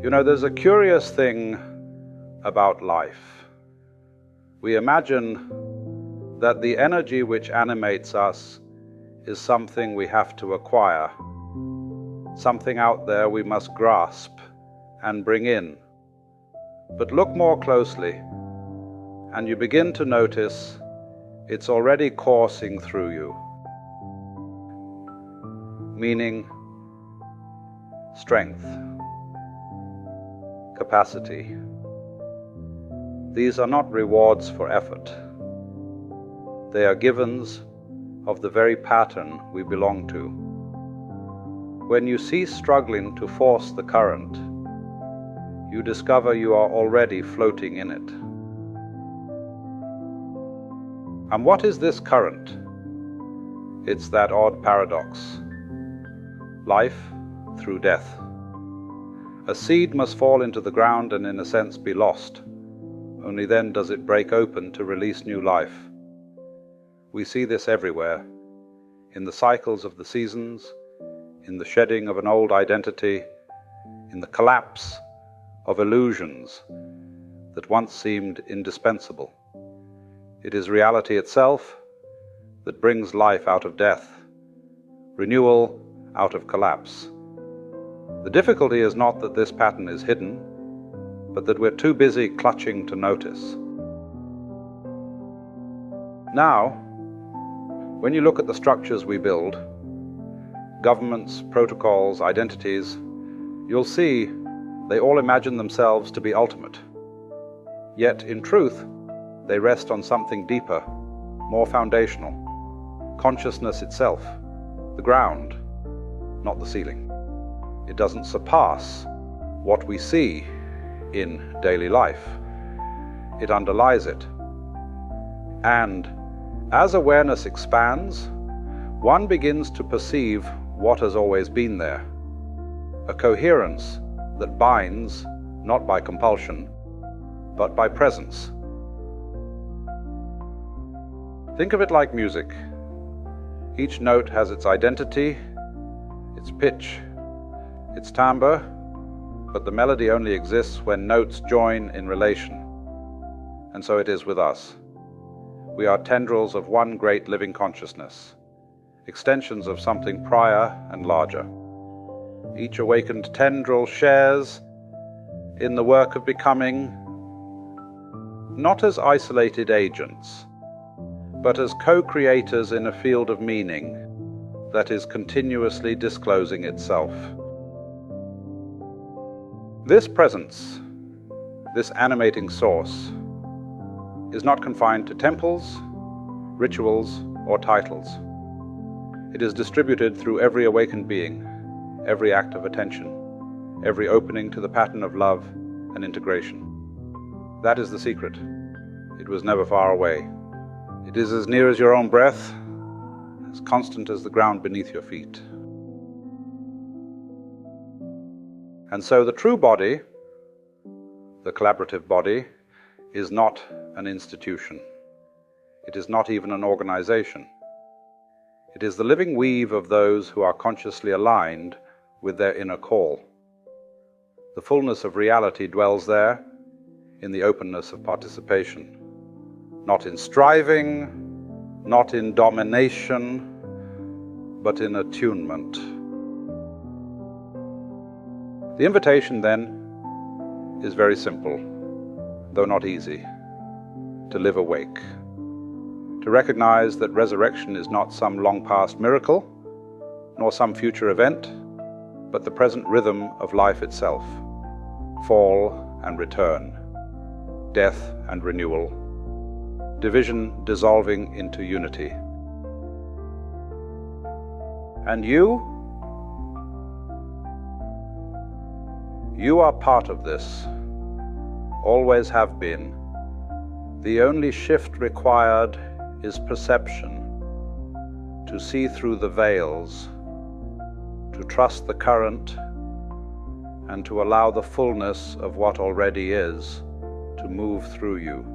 You know, there's a curious thing about life. We imagine that the energy which animates us is something we have to acquire, something out there we must grasp and bring in. But look more closely, and you begin to notice it's already coursing through you, meaning strength, capacity. These are not rewards for effort. They are givens of the very pattern we belong to. When you cease struggling to force the current, you discover you are already floating in it. And what is this current? It's that odd paradox. Life through death. A seed must fall into the ground and in a sense be lost. Only then does it break open to release new life. We see this everywhere, in the cycles of the seasons, in the shedding of an old identity, in the collapse of illusions that once seemed indispensable. It is reality itself that brings life out of death, renewal out of collapse. The difficulty is not that this pattern is hidden, but that we're too busy clutching to notice. Now, when you look at the structures we build, governments, protocols, identities, you'll see they all imagine themselves to be ultimate. Yet, in truth, they rest on something deeper, more foundational, consciousness itself, the ground, not the ceiling. It doesn't surpass what we see in daily life. It underlies it. And as awareness expands, one begins to perceive what has always been there, a coherence that binds not by compulsion, but by presence. Think of it like music. Each note has its identity, its pitch, its timbre, but the melody only exists when notes join in relation. And so it is with us. We are tendrils of one great living consciousness, extensions of something prior and larger. Each awakened tendril shares in the work of becoming, not as isolated agents, but as co-creators in a field of meaning that is continuously disclosing itself. This presence, this animating source, is not confined to temples, rituals, or titles. It is distributed through every awakened being, every act of attention, every opening to the pattern of love and integration. That is the secret. It was never far away. It is as near as your own breath, as constant as the ground beneath your feet. And so the true body, the collaborative body, is not an institution. It is not even an organization. It is the living weave of those who are consciously aligned with their inner call. The fullness of reality dwells there in the openness of participation, not in striving, not in domination, but in attunement. The invitation, then, is very simple, though not easy: to live awake, to recognize that resurrection is not some long-past miracle, nor some future event, but the present rhythm of life itself, fall and return, death and renewal, division dissolving into unity. And you are part of this, always have been. The only shift required is perception, to see through the veils, to trust the current, and to allow the fullness of what already is to move through you.